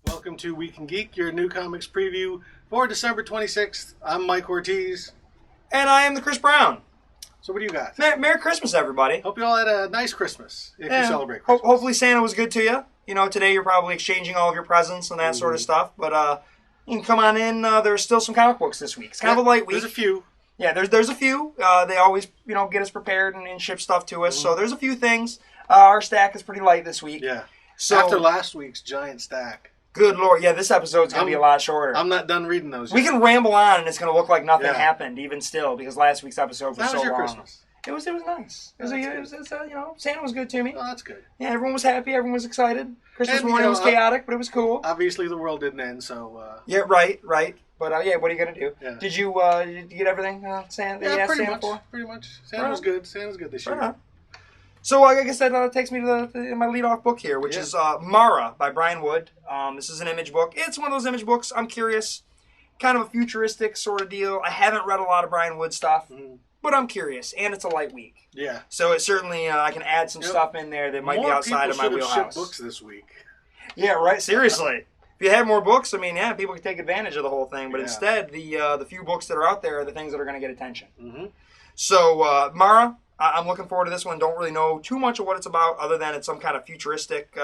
Welcome to Week and Geek, your new comics preview for December 26th. I'm Mike Ortiz. And I am the Chris Brown. So what do you got? Merry Christmas, everybody. Hope you all had a nice Christmas, if you celebrate Christmas. Hopefully Santa was good to you. You know, today you're probably exchanging all of your presents and that sort of stuff. But you can come on in. There's still some comic books this week. It's kind of a light week. There's a few. Yeah, there's a few. They always, get us prepared and ship stuff to us. So there's a few things. Our stack is pretty light this week. Yeah. So, after last week's giant stack. Good Lord. Yeah, this episode's going to be a lot shorter. I'm not done reading those yet. We can ramble on and it's going to look like nothing happened even still because last week's episode was so long. How was your Christmas? It was nice. Santa was good to me. Oh, that's good. Yeah, everyone was happy. Everyone was excited. Christmas morning was chaotic, but it was cool. Obviously, the world didn't end, so... Yeah, right. But, what are you going to do? Yeah. Did you get everything Santa, that you asked Santa for? Pretty much. Santa was good. Santa's good this year. So, like I said, that takes me to my lead-off book here, which is Mara by Brian Wood. This is an image book. It's one of those image books. I'm curious. Kind of a futuristic sort of deal. I haven't read a lot of Brian Wood stuff. But I'm curious, and it's a light week. Yeah. So it certainly, I can add some stuff in there that might be outside of my wheelhouse. More people should have shipped books this week. Yeah, right. Seriously. If you had more books, people could take advantage of the whole thing. But instead, the few books that are out there are the things that are going to get attention. Mm-hmm. So, Mara, I'm looking forward to this one. Don't really know too much of what it's about, other than it's some kind of futuristic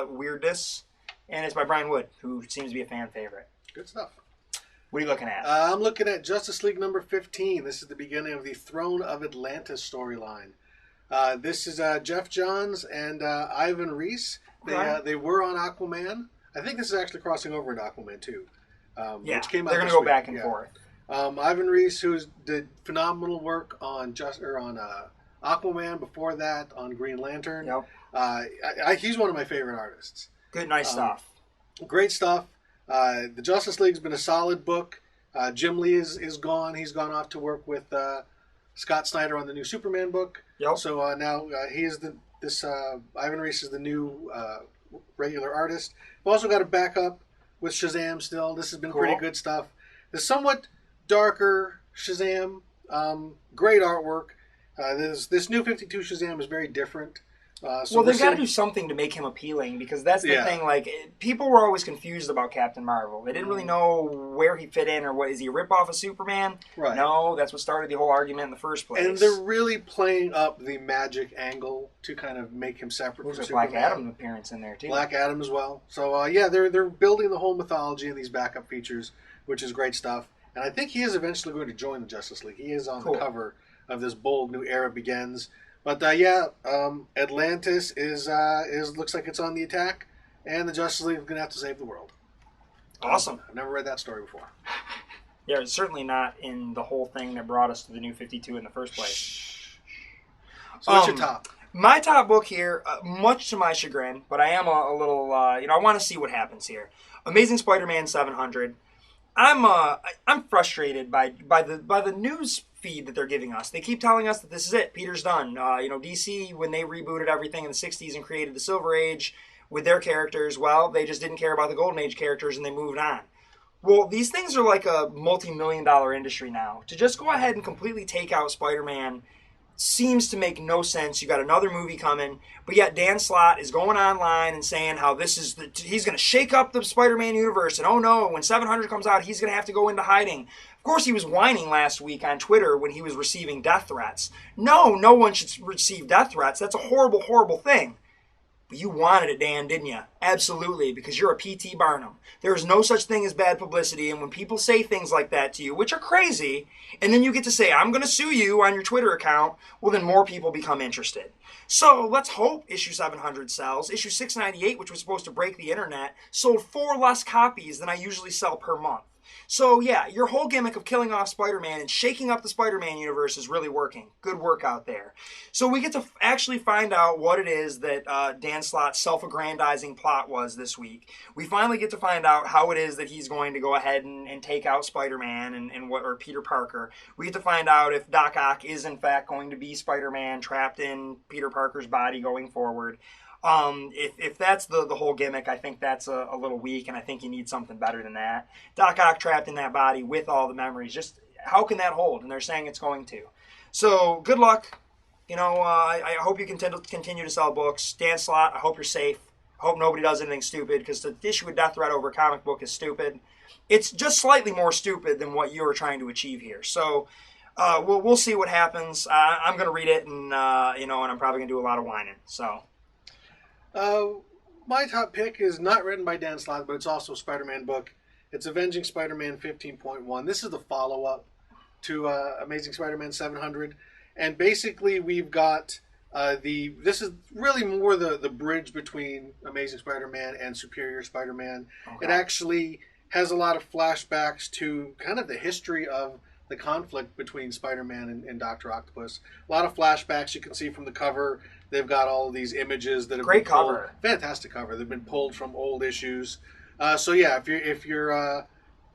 weirdness. And it's by Brian Wood, who seems to be a fan favorite. Good stuff. What are you looking at? I'm looking at Justice League number 15. This is the beginning of the Throne of Atlantis storyline. This is Jeff Johns and Ivan Reis. They were on Aquaman. I think this is actually crossing over into Aquaman too. Which came out they're going to go back and forth. Ivan Reis, who did phenomenal work on Aquaman. Before that, on Green Lantern. Yep. He's one of my favorite artists. Good, nice stuff. Great stuff. The Justice League's been a solid book. Jim Lee is gone. He's gone off to work with Scott Snyder on the new Superman book. Yep. So now he is Ivan Reis is the new regular artist. We've also got a backup with Shazam still. This has been pretty good stuff. The somewhat darker Shazam, great artwork. This new 52 Shazam is very different. They've got to do something to make him appealing because that's the thing. Like, people were always confused about Captain Marvel. They didn't really know where he fit in or what. Is he a ripoff of Superman? Right. No, that's what started the whole argument in the first place. And they're really playing up the magic angle to kind of make him separate from Superman. Black Adam appearance in there too. Black Adam as well. So they're building the whole mythology in these backup features, which is great stuff. And I think he is eventually going to join the Justice League. He is on the cover of this bold new era begins. But Atlantis is looks like it's on the attack, and the Justice League is going to have to save the world. Awesome. I've never read that story before. Yeah, it's certainly not in the whole thing that brought us to the new 52 in the first place. So what's your top? My top book here, much to my chagrin, but I am a little, I want to see what happens here. Amazing Spider-Man 700. I'm frustrated by the news feed that they're giving us. They keep telling us that this is it. Peter's done. DC, when they rebooted everything in the 60s and created the Silver Age with their characters, well, they just didn't care about the Golden Age characters and they moved on. Well, these things are like a multi-million-dollar industry now. To just go ahead and completely take out Spider-Man seems to make no sense. You got another movie coming, but yet Dan Slott is going online and saying how he's going to shake up the Spider-Man universe, and oh no, when 700 comes out, he's going to have to go into hiding. Of course, he was whining last week on Twitter when he was receiving death threats. No one should receive death threats. That's a horrible, horrible thing. But you wanted it, Dan, didn't you? Absolutely, because you're a P.T. Barnum. There is no such thing as bad publicity, and when people say things like that to you, which are crazy, and then you get to say, I'm going to sue you on your Twitter account, well, then more people become interested. So let's hope issue 700 sells. Issue 698, which was supposed to break the internet, sold 4 less copies than I usually sell per month. So yeah, your whole gimmick of killing off Spider-Man and shaking up the Spider-Man universe is really working. Good work out there. So we get to actually find out what it is that Dan Slott's self-aggrandizing plot was this week. We finally get to find out how it is that he's going to go ahead and take out Spider-Man or Peter Parker. We get to find out if Doc Ock is in fact going to be Spider-Man trapped in Peter Parker's body going forward. If that's the whole gimmick, I think that's a little weak, and I think you need something better than that. Doc Ock trapped in that body with all the memories. Just how can that hold? And they're saying it's going to. So good luck. I hope you continue to sell books. Dan Slott, I hope you're safe. Hope nobody does anything stupid, because to issue a death threat over a comic book is stupid. It's just slightly more stupid than what you were trying to achieve here. So we'll see what happens. I'm going to read it, and and I'm probably going to do a lot of whining. So, my top pick is not written by Dan Slott, but it's also a Spider-Man book. It's Avenging Spider-Man 15.1. This is the follow-up to Amazing Spider-Man 700, and basically we've got this is really more the bridge between Amazing Spider-Man and Superior Spider-Man. Okay. It actually has a lot of flashbacks to kind of the history of the conflict between Spider-Man and Dr. Octopus. A lot of flashbacks you can see from the cover. They've got all of these images that have been pulled. Cover. Fantastic cover. They've been pulled from old issues. So yeah, if you're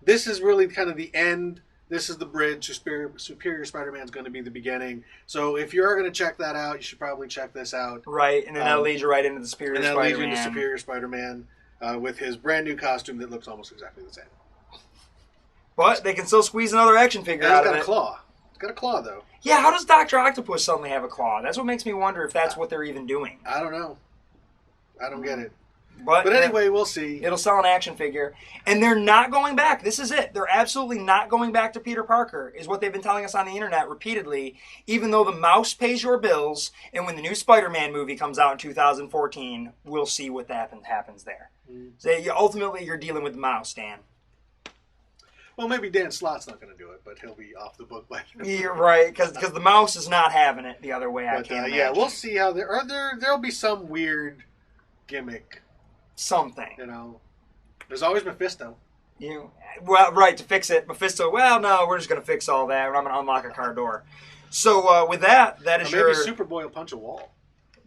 this is really kind of the end. This is the bridge. Superior Spider-Man is going to be the beginning. So if you are going to check that out, you should probably check this out. Right, and then that'll lead you right into the Superior Spider-Man. And that'll lead you into Superior Spider-Man with his brand new costume that looks almost exactly the same. But they can still squeeze another action figure out of it. It's got a claw. It's got a claw, though. Yeah, how does Dr. Octopus suddenly have a claw? That's what makes me wonder if that's what they're even doing. I don't know. I don't get it. But anyway, we'll see. It'll sell an action figure. And they're not going back. This is it. They're absolutely not going back to Peter Parker, is what they've been telling us on the internet repeatedly, even though the mouse pays your bills, and when the new Spider-Man movie comes out in 2014, we'll see what happens there. So ultimately, you're dealing with the mouse, Dan. Well, maybe Dan Slott's not going to do it, but he'll be off the book by then. You're right, because the mouse is not having it the other way. I can't imagine. Yeah, we'll see how there'll be some weird gimmick. Something. There's always Mephisto. Right, to fix it. Mephisto, well, no, we're just going to fix all that. I'm going to unlock a car door. So with that is maybe Superboy will punch a wall.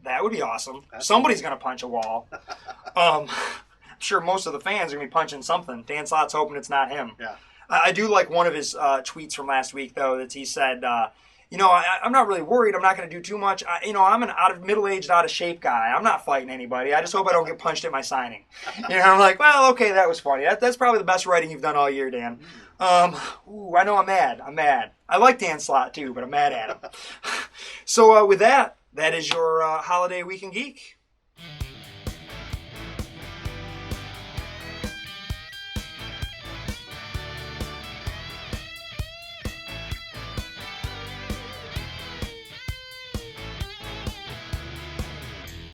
That would be awesome. Somebody's going to punch a wall. I'm sure most of the fans are going to be punching something. Dan Slott's hoping it's not him. Yeah. I do like one of his tweets from last week, though, that he said, I'm not really worried. I'm not going to do too much. I'm an middle-aged, out-of-shape guy. I'm not fighting anybody. I just hope I don't get punched at my signing. I'm like, well, okay, that was funny. That's probably the best writing you've done all year, Dan. I know I'm mad. I like Dan Slott, too, but I'm mad at him. So with that is your Holiday Week in Geek.